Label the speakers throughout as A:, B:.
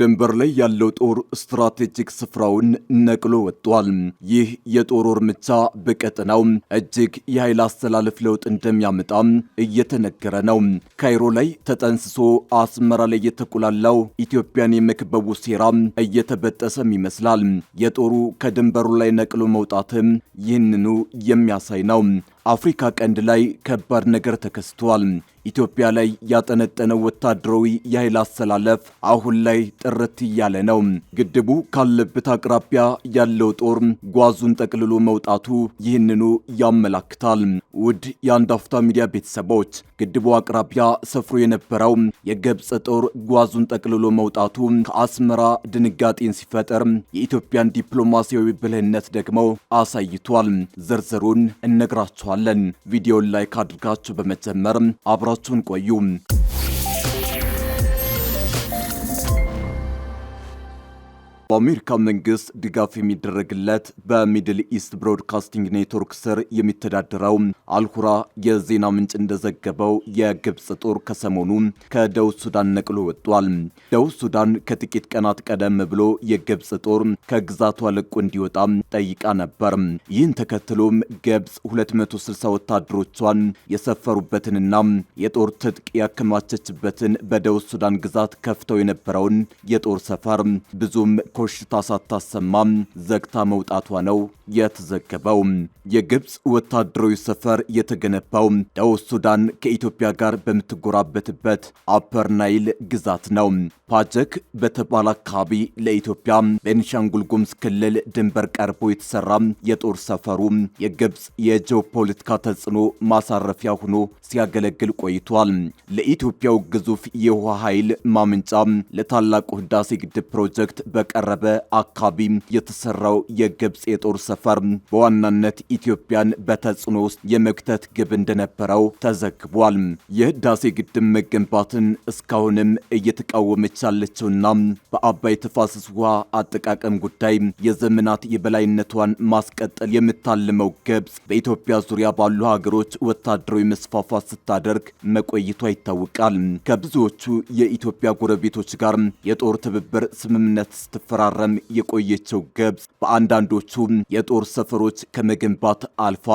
A: ድንበር ላይ ያለው ጦር ስትራቴጂክ ስፍራውን ነቅሎ ወጥቷል። ይህ የጦር እርምጃ በቀጠናው እጅግ የኃይል አስተላለፍ ለውጥ እንደሚያመጣ እየተነገረ ነው። ካይሮ ላይ ተጠንስሶ አስመራ ላይ የተቆላላው ኢትዮጵያን የመክበቡ ሴራ እየተበጠሰም ይመስላል። የጦሩ ከድንበሩ ላይ ነቅሎ መውጣትም ይህንኑ የሚያሳይ ነው። አፍሪካ ቀንድ ላይ ከባድ ነገር ተከስቷል። ኢትዮጵያ ላይ ያጠነጠነው ወታደራዊ የኃይል አሰላለፍ አሁን ላይ ጥርት እያለ ነው። ግድቡ ካለበት አቅራቢያ ያለው ጦር ጓዙን ጠቅልሎ መውጣቱ ይህንኑ ያመላክታል። ውድ የአንድ አፍታ ሚዲያ ቤተሰቦች ግድቡ አቅራቢያ ሰፍሮ የነበረው የግብፅ ጦር ጓዙን ጠቅልሎ መውጣቱ ከአስመራ ድንጋጤን ሲፈጠር የኢትዮጵያን ዲፕሎማሲያዊ ብልህነት ደግሞ አሳይቷል። ዝርዝሩን እነግራችኋለን። ቪዲዮን ላይክ አድርጋችሁ በመጀመር አብራችሁን ቆዩ። በአሜሪካ መንግስት ድጋፍ የሚደረግለት በሚድል ኢስት ብሮድካስቲንግ ኔትወርክ ስር የሚተዳደረው አልሁራ የዜና ምንጭ እንደዘገበው የግብፅ ጦር ከሰሞኑ ከደቡብ ሱዳን ነቅሎ ወጥቷል። ደቡብ ሱዳን ከጥቂት ቀናት ቀደም ብሎ የግብፅ ጦር ከግዛቷ ለቆ እንዲወጣ ጠይቃ ነበር። ይህን ተከትሎም ግብፅ 260 ወታደሮቿን የሰፈሩበትንና የጦር ትጥቅ ያከማቸችበትን በደቡብ ሱዳን ግዛት ከፍተው የነበረውን የጦር ሰፈር ብዙም ኮሽታ ሳታሰማም ዘግታ መውጣቷ ነው የተዘገበው። የግብፅ ወታደራዊ ሰፈር የተገነባው ደቡብ ሱዳን ከኢትዮጵያ ጋር በምትጎራበትበት አፐር ናይል ግዛት ነው። ፓጀክ በተባለ አካባቢ ለኢትዮጵያ ቤኒሻንጉል ጉሙዝ ክልል ድንበር ቀርቦ የተሰራ የጦር ሰፈሩ የግብፅ የጂኦፖለቲካ ተጽዕኖ ማሳረፊያ ሆኖ ሲያገለግል ቆይቷል። ለኢትዮጵያው ግዙፍ የውሃ ኃይል ማመንጫ ለታላቁ ህዳሴ ግድብ ፕሮጀክት በቀረበ አካባቢ የተሰራው የግብፅ የጦር ሰፈር በዋናነት ኢትዮጵያን በተጽዕኖ ውስጥ የመክተት ግብ እንደነበረው ተዘግቧል። የህዳሴ ግድብ መገንባትን እስካሁንም እየተቃወመች ያለችውና በአባይ ተፋሰስ ውሃ አጠቃቀም ጉዳይ የዘመናት የበላይነቷን ማስቀጠል የምታልመው ግብፅ በኢትዮጵያ ዙሪያ ባሉ ሀገሮች ወታደራዊ መስፋፋት ስታደርግ መቆይቷ ይታወቃል። ከብዙዎቹ የኢትዮጵያ ጎረቤቶች ጋር የጦር ትብብር ስምምነት ስትፈራረም የቆየችው ግብፅ በአንዳንዶቹ የጦር ሰፈሮች ከመገንባት አልፋ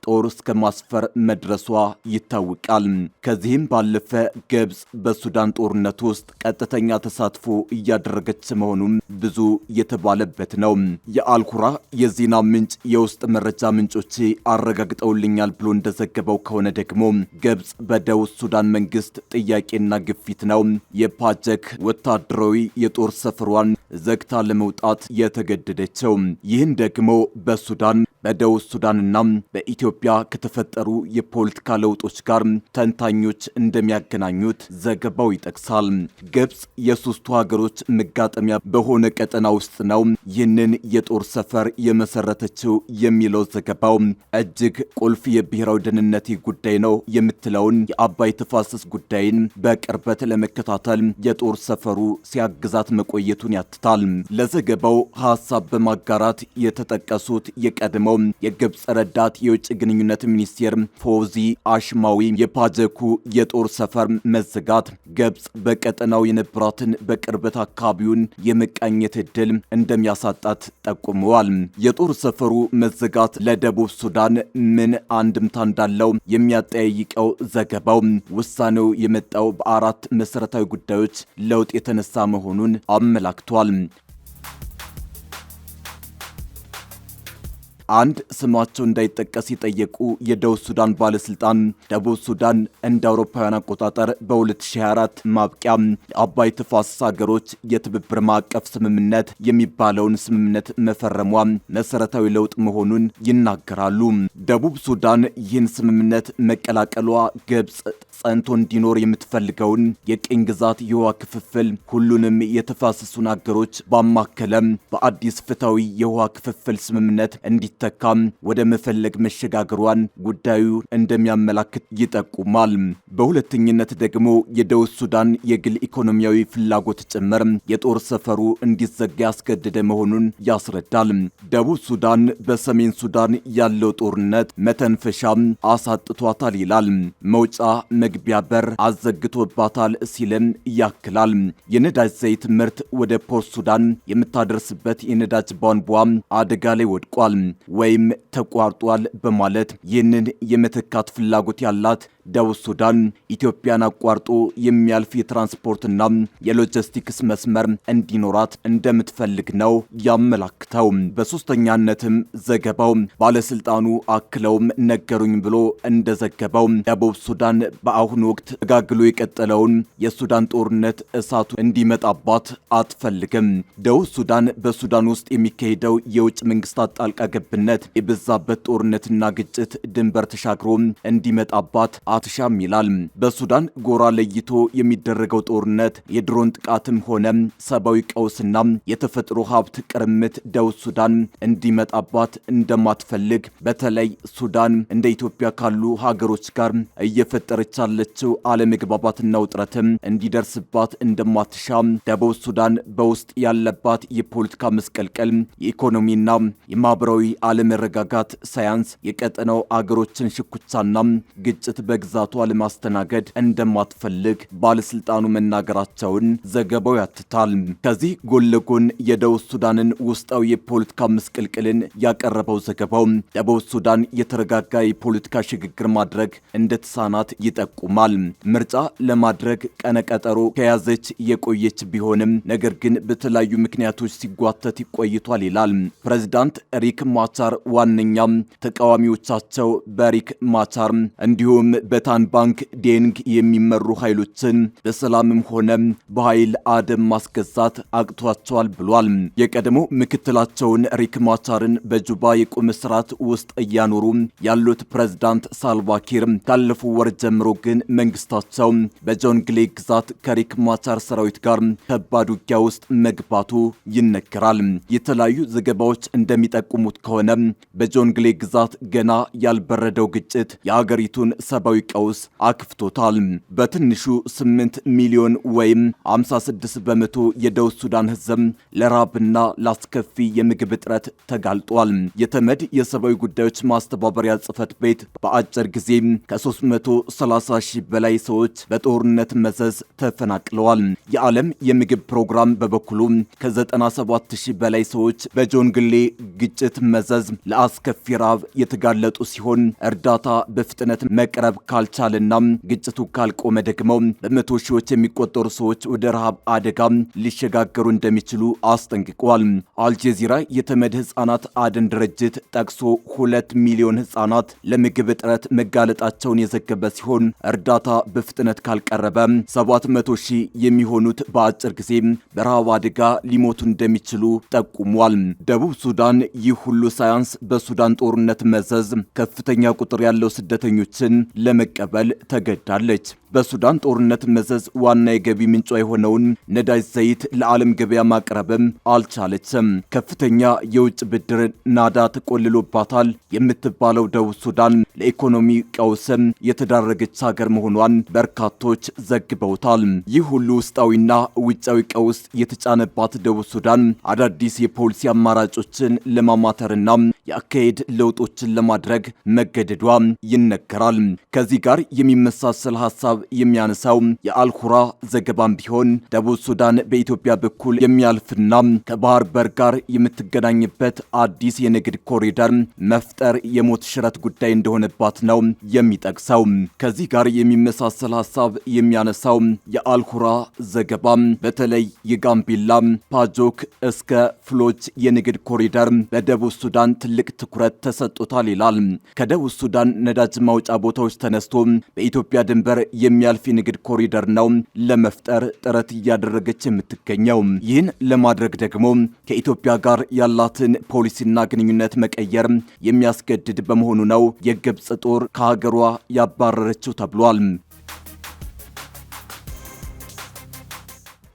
A: ጦር እስከ ማስፈር መድረሷ ይታወቃል። ከዚህም ባለፈ ግብፅ በሱዳን ጦርነት ውስጥ ቀጥተኛ ተሳትፎ እያደረገች መሆኑም ብዙ የተባለበት ነው። የአልሁራ የዜና ምንጭ የውስጥ መረጃ ምንጮች አረጋግጠውልኛል ብሎ እንደዘገበው ከሆነ ደግሞ ግብፅ በደቡብ ሱዳን መንግስት ጥያቄና ግፊት ነው የፓጀክ ወታደራዊ የጦር ሰፈሯን ዘግታ ለመውጣት የተገደደችው። ይህን ደግሞ በሱዳን በደቡብ ሱዳንና በኢትዮጵያ ከተፈጠሩ የፖለቲካ ለውጦች ጋር ተንታኞች እንደሚያገናኙት ዘገባው ይጠቅሳል። ግብፅ የሶስቱ ሀገሮች መጋጠሚያ በሆነ ቀጠና ውስጥ ነው ይህንን የጦር ሰፈር የመሰረተችው የሚለው ዘገባው እጅግ ቁልፍ የብሔራዊ ደህንነት ጉዳይ ነው የምትለውን የአባይ ተፋሰስ ጉዳይን በቅርበት ለመከታተል የጦር ሰፈሩ ሲያግዛት መቆየቱን ያትታል። ለዘገባው ሀሳብ በማጋራት የተጠቀሱት የቀድሞው የግብፅ ረዳት የውጭ ግንኙነት ሚኒስቴር ፎዚ አሽማዊ የፓጀኩ የጦር ሰፈር መዘጋት ግብፅ በቀጠናው የነበራትን በቅርበት አካባቢውን የመቃኘት ዕድል እንደሚያሳጣት ጠቁመዋል። የጦር ሰፈሩ መዘጋት ለደቡብ ሱዳን ምን አንድምታ እንዳለው የሚያጠያይቀው ዘገባው ውሳኔው የመጣው በአራት መሰረታዊ ጉዳዮች ለውጥ የተነሳ መሆኑን አመላክቷል። አንድ ስማቸው እንዳይጠቀስ የጠየቁ የደቡብ ሱዳን ባለስልጣን ደቡብ ሱዳን እንደ አውሮፓውያን አቆጣጠር በ2024 ማብቂያ የአባይ ተፋሰስ ሀገሮች የትብብር ማዕቀፍ ስምምነት የሚባለውን ስምምነት መፈረሟ መሰረታዊ ለውጥ መሆኑን ይናገራሉ። ደቡብ ሱዳን ይህን ስምምነት መቀላቀሏ ግብፅ ጸንቶ እንዲኖር የምትፈልገውን የቅኝ ግዛት የውሃ ክፍፍል ሁሉንም የተፋሰሱን ሀገሮች ባማከለ በአዲስ ፍትሃዊ የውሃ ክፍፍል ስምምነት ሳትተካ ወደ መፈለግ መሸጋገሯን ጉዳዩ እንደሚያመላክት ይጠቁማል። በሁለተኝነት ደግሞ የደቡብ ሱዳን የግል ኢኮኖሚያዊ ፍላጎት ጭምር የጦር ሰፈሩ እንዲዘጋ ያስገደደ መሆኑን ያስረዳል። ደቡብ ሱዳን በሰሜን ሱዳን ያለው ጦርነት መተንፈሻ አሳጥቷታል ይላል። መውጫ መግቢያ በር አዘግቶባታል ሲልም ያክላል። የነዳጅ ዘይት ምርት ወደ ፖርት ሱዳን የምታደርስበት የነዳጅ ቧንቧ አደጋ ላይ ወድቋል ወይም ተቋርጧል በማለት ይህንን የመተካት ፍላጎት ያላት ደቡብ ሱዳን ኢትዮጵያን አቋርጦ የሚያልፍ የትራንስፖርትና የሎጂስቲክስ መስመር እንዲኖራት እንደምትፈልግ ነው ያመላክተው። በሶስተኛነትም ዘገባው ባለስልጣኑ አክለውም ነገሩኝ ብሎ እንደዘገበው ደቡብ ሱዳን በአሁኑ ወቅት ተጋግሎ የቀጠለውን የሱዳን ጦርነት እሳቱ እንዲመጣባት አትፈልግም። ደቡብ ሱዳን በሱዳን ውስጥ የሚካሄደው የውጭ መንግስታት ጣልቃ ገብነት የበዛበት ጦርነትና ግጭት ድንበር ተሻግሮ እንዲመጣባት አትሻም ይላል። በሱዳን ጎራ ለይቶ የሚደረገው ጦርነት የድሮን ጥቃትም ሆነ ሰብአዊ ቀውስና የተፈጥሮ ሀብት ቅርምት ደቡብ ሱዳን እንዲመጣባት እንደማትፈልግ በተለይ ሱዳን እንደ ኢትዮጵያ ካሉ ሀገሮች ጋር እየፈጠረች ያለችው አለመግባባትና ውጥረትም እንዲደርስባት እንደማትሻ ደቡብ ሱዳን በውስጥ ያለባት የፖለቲካ መስቀልቀል፣ የኢኮኖሚና የማህበራዊ አለመረጋጋት ሳያንስ የቀጠናው አገሮችን ሽኩቻና ግጭት በግዛቷ ለማስተናገድ እንደማትፈልግ ባለስልጣኑ መናገራቸውን ዘገባው ያትታል። ከዚህ ጎን ለጎን የደቡብ ሱዳንን ውስጣዊ የፖለቲካ መስቀልቅልን ያቀረበው ዘገባው ደቡብ ሱዳን የተረጋጋ የፖለቲካ ሽግግር ማድረግ እንደተሳናት ይጠቁማል። ምርጫ ለማድረግ ቀነቀጠሮ ከያዘች የቆየች ቢሆንም ነገር ግን በተለያዩ ምክንያቶች ሲጓተት ይቆይቷል ይላል። ፕሬዝዳንት ሪክ ማቻር ዋነኛም ተቃዋሚዎቻቸው በሪክ ማቻር እንዲሁም በታን ባንክ ዴንግ የሚመሩ ኃይሎችን በሰላምም ሆነ በኃይል አደም ማስገዛት አቅቷቸዋል ብሏል። የቀድሞ ምክትላቸውን ሪክ ማቻርን በጁባ የቁም እስራት ውስጥ እያኖሩ ያሉት ፕሬዝዳንት ሳልቫኪር ካለፉ ወር ጀምሮ ግን መንግስታቸው በጆንግሌ ግዛት ከሪክ ማቻር ሰራዊት ጋር ከባድ ውጊያ ውስጥ መግባቱ ይነገራል። የተለያዩ ዘገባዎች እንደሚጠቁሙት ከሆነ በጆንግሌ ግዛት ገና ያልበረደው ግጭት የአገሪቱን ሰብአዊ ቀውስ አክፍቶታል። በትንሹ 8 ሚሊዮን ወይም 56 በመቶ የደቡብ ሱዳን ህዝብ ለራብና ላስከፊ የምግብ እጥረት ተጋልጧል። የተመድ የሰብአዊ ጉዳዮች ማስተባበሪያ ጽህፈት ቤት በአጭር ጊዜ ከ330 ሺህ በላይ ሰዎች በጦርነት መዘዝ ተፈናቅለዋል። የዓለም የምግብ ፕሮግራም በበኩሉ ከ97 ሺህ በላይ ሰዎች በጆንግሌ ግጭት መዘዝ ለአስከፊ ራብ የተጋለጡ ሲሆን እርዳታ በፍጥነት መቅረብ ካልቻለና ግጭቱ ካልቆመ ደግሞ በመቶ ሺዎች የሚቆጠሩ ሰዎች ወደ ረሃብ አደጋ ሊሸጋገሩ እንደሚችሉ አስጠንቅቋል። አልጀዚራ የተመድ ህጻናት አድን ድርጅት ጠቅሶ 2 ሚሊዮን ህጻናት ለምግብ እጥረት መጋለጣቸውን የዘገበ ሲሆን እርዳታ በፍጥነት ካልቀረበ 700 ሺህ የሚሆኑት በአጭር ጊዜ በረሃብ አደጋ ሊሞቱ እንደሚችሉ ጠቁሟል። ደቡብ ሱዳን ይህ ሁሉ ሳያንስ በሱዳን ጦርነት መዘዝ ከፍተኛ ቁጥር ያለው ስደተኞችን ለመቀበል ተገዳለች። በሱዳን ጦርነት መዘዝ ዋና የገቢ ምንጯ የሆነውን ነዳጅ ዘይት ለዓለም ገበያ ማቅረብም አልቻለችም። ከፍተኛ የውጭ ብድር ናዳ ተቆልሎባታል የምትባለው ደቡብ ሱዳን ለኢኮኖሚ ቀውስም የተዳረገች ሀገር መሆኗን በርካቶች ዘግበውታል። ይህ ሁሉ ውስጣዊና ውጫዊ ቀውስ የተጫነባት ደቡብ ሱዳን አዳዲስ የፖሊሲ አማራጮችን ለማማተርና የአካሄድ ለውጦችን ለማድረግ መገደዷ ይነገራል። ከዚህ ጋር የሚመሳሰል ሀሳብ የሚያነሳው የአልሁራ ዘገባም ቢሆን ደቡብ ሱዳን በኢትዮጵያ በኩል የሚያልፍና ከባህር በር ጋር የምትገናኝበት አዲስ የንግድ ኮሪደር መፍጠር የሞት ሽረት ጉዳይ እንደሆነባት ነው የሚጠቅሰው። ከዚህ ጋር የሚመሳሰል ሀሳብ የሚያነሳው የአልሁራ ዘገባ በተለይ የጋምቤላ ፓጆክ እስከ ፍሎች የንግድ ኮሪደር በደቡብ ሱዳን ትልቅ ትኩረት ተሰጥቶታል ይላል። ከደቡብ ሱዳን ነዳጅ ማውጫ ቦታዎች ተነስቶ በኢትዮጵያ ድንበር የሚያልፍ የንግድ ኮሪደር ነው ለመፍጠር ጥረት እያደረገች የምትገኘው። ይህን ለማድረግ ደግሞ ከኢትዮጵያ ጋር ያላትን ፖሊሲና ግንኙነት መቀየር የሚያስገድድ በመሆኑ ነው የግብጽ ጦር ከሀገሯ ያባረረችው ተብሏል።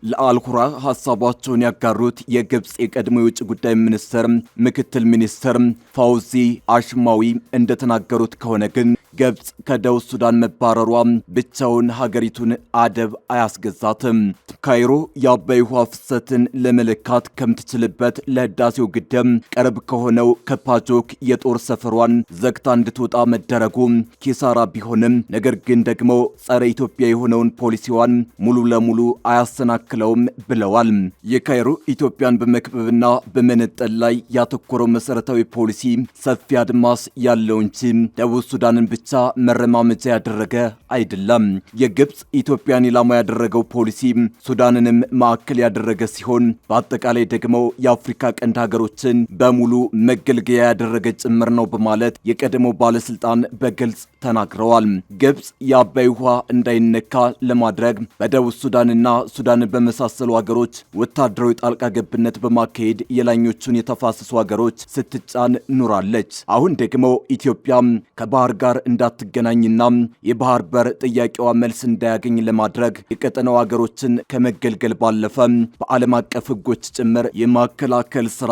A: ለአልሁራ ሐሳባቸውን ያጋሩት የግብጽ የቀድሞ የውጭ ጉዳይ ሚኒስትር ምክትል ሚኒስትር ፋውዚ አሽማዊ እንደተናገሩት ከሆነ ግን ግብጽ ከደቡብ ሱዳን መባረሯ ብቻውን ሀገሪቱን አደብ አያስገዛትም። ካይሮ የአባይ ውሃ ፍሰትን ለመለካት ከምትችልበት ለህዳሴው ግድብ ቅርብ ከሆነው ከፓጆክ የጦር ሰፈሯን ዘግታ እንድትወጣ መደረጉ ኪሳራ ቢሆንም ነገር ግን ደግሞ ጸረ ኢትዮጵያ የሆነውን ፖሊሲዋን ሙሉ ለሙሉ አያሰናክለውም ብለዋል። የካይሮ ኢትዮጵያን በመክበብና በመነጠል ላይ ያተኮረው መሰረታዊ ፖሊሲ ሰፊ አድማስ ያለው እንጂ ደቡብ ሱዳንን ብቻ መረማመጃ ያደረገ አይደለም። የግብጽ ኢትዮጵያን ኢላማ ያደረገው ፖሊሲ ሱዳንንም ማዕከል ያደረገ ሲሆን በአጠቃላይ ደግሞ የአፍሪካ ቀንድ ሀገሮችን በሙሉ መገልገያ ያደረገ ጭምር ነው በማለት የቀድሞው ባለስልጣን በግልጽ ተናግረዋል። ግብጽ የአባይ ውሃ እንዳይነካ ለማድረግ በደቡብ ሱዳንና ሱዳንን በመሳሰሉ ሀገሮች ወታደራዊ ጣልቃ ገብነት በማካሄድ የላኞቹን የተፋሰሱ ሀገሮች ስትጫን ኑራለች። አሁን ደግሞ ኢትዮጵያ ከባህር ጋር እንዳትገናኝና የባህር በር ጥያቄዋ መልስ እንዳያገኝ ለማድረግ የቀጠናው ሀገሮችን ከመገልገል ባለፈ በዓለም አቀፍ ሕጎች ጭምር የማከላከል ስራ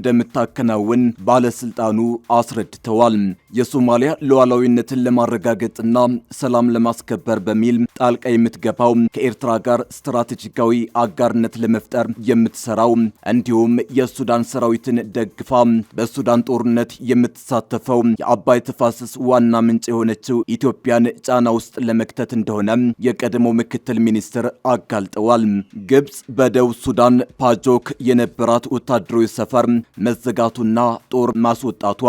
A: እንደምታከናውን ባለስልጣኑ አስረድተዋል። የሶማሊያ ሉዓላዊነትን ለማረጋገጥና ሰላም ለማስከበር በሚል ጣልቃ የምትገባው ከኤርትራ ጋር ስትራቴጂካዊ አጋርነት ለመፍጠር የምትሰራው እንዲሁም የሱዳን ሰራዊትን ደግፋ በሱዳን ጦርነት የምትሳተፈው የአባይ ተፋሰስ ዋና ምንጭ የሆነችው ኢትዮጵያን ጫና ውስጥ ለመክተት እንደሆነ የቀድሞው ምክትል ሚኒስትር አጋልጠዋል። ግብጽ በደቡብ ሱዳን ፓጆክ የነበራት ወታደራዊ ሰፈር መዘጋቱና ጦር ማስወጣቷ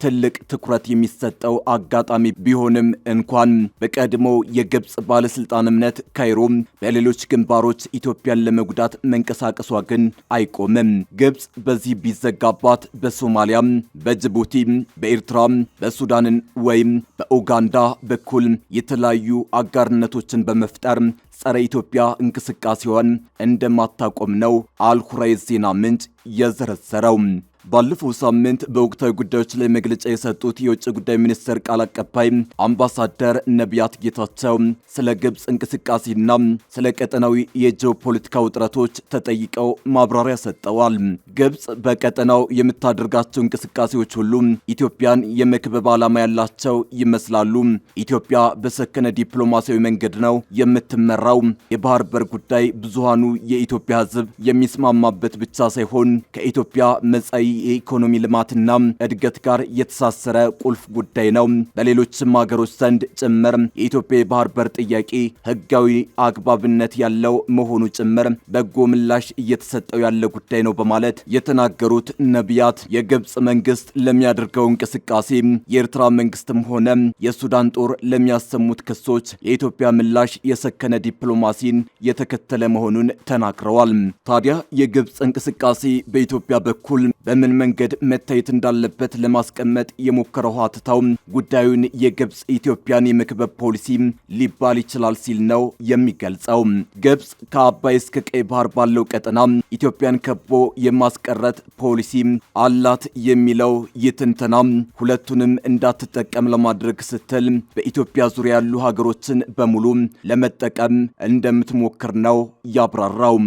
A: ትልቅ ትኩረት የሚሰጠው አጋጣሚ ቢሆንም እንኳን በቀድሞው የግብጽ ባለስልጣን እምነት ካይሮ በሌሎች ግንባሮች ኢትዮጵያን ለመጉዳት መንቀሳቀሷ ግን አይቆምም። ግብጽ በዚህ ቢዘጋባት በሶማሊያ፣ በጅቡቲ፣ በኤርትራ፣ በሱዳንን ወይም በኡጋንዳ በኩል የተለያዩ አጋርነቶችን በመፍጠር ጸረ ኢትዮጵያ እንቅስቃሴዋን እንደማታቆም ነው አልሁራ የዜና ምንጭ የዘረዘረው። ባለፈው ሳምንት በወቅታዊ ጉዳዮች ላይ መግለጫ የሰጡት የውጭ ጉዳይ ሚኒስትር ቃል አቀባይ አምባሳደር ነቢያት ጌታቸው ስለ ግብጽ እንቅስቃሴና ስለ ቀጠናዊ የጂኦፖለቲካ ውጥረቶች ተጠይቀው ማብራሪያ ሰጥተዋል። ግብጽ በቀጠናው የምታደርጋቸው እንቅስቃሴዎች ሁሉ ኢትዮጵያን የመክበብ ዓላማ ያላቸው ይመስላሉ። ኢትዮጵያ በሰከነ ዲፕሎማሲያዊ መንገድ ነው የምትመራው። የባህር በር ጉዳይ ብዙሃኑ የኢትዮጵያ ሕዝብ የሚስማማበት ብቻ ሳይሆን ከኢትዮጵያ መጻኢ የኢኮኖሚ ልማትና እድገት ጋር የተሳሰረ ቁልፍ ጉዳይ ነው። በሌሎችም ሀገሮች ዘንድ ጭምር የኢትዮጵያ የባህር በር ጥያቄ ህጋዊ አግባብነት ያለው መሆኑ ጭምር በጎ ምላሽ እየተሰጠው ያለ ጉዳይ ነው በማለት የተናገሩት ነቢያት የግብጽ መንግስት ለሚያደርገው እንቅስቃሴ የኤርትራ መንግስትም ሆነ የሱዳን ጦር ለሚያሰሙት ክሶች የኢትዮጵያ ምላሽ የሰከነ ዲፕሎማሲን የተከተለ መሆኑን ተናግረዋል። ታዲያ የግብጽ እንቅስቃሴ በኢትዮጵያ በኩል በምን መንገድ መታየት እንዳለበት ለማስቀመጥ የሞከረው ሀተታው ጉዳዩን የግብጽ ኢትዮጵያን የመክበብ ፖሊሲ ሊባል ይችላል ሲል ነው የሚገልጸው። ግብጽ ከአባይ እስከ ቀይ ባህር ባለው ቀጠና ኢትዮጵያን ከቦ የማስቀረት ፖሊሲ አላት የሚለው ይትንተና ሁለቱንም እንዳትጠቀም ለማድረግ ስትል በኢትዮጵያ ዙሪያ ያሉ ሀገሮችን በሙሉ ለመጠቀም እንደምትሞክር ነው ያብራራው።